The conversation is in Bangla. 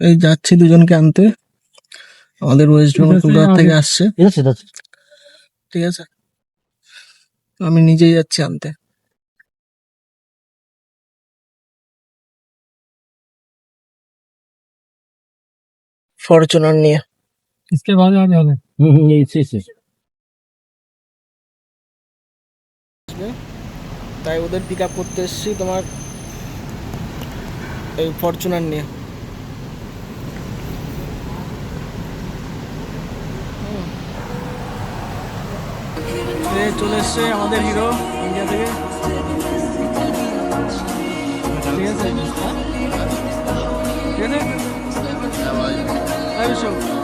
এই যাচ্ছি দুজনকে আনতে, আমাদের ওয়েস্ট বেঙ্গল কলকাতা থেকে আসছে। ঠিক আছে, আমি নিজেই যাচ্ছি আনতে। ফরচুনার নিয়ে। इसके बाद आने वाले তাই ওদের পিক আপ করতে এসেছি তোমার এই ফরচুনার নিয়ে। চলে এসছে আমাদের হিরো ইন্ডিয়া থেকে। ঠিক আছে, ঠিক আছে।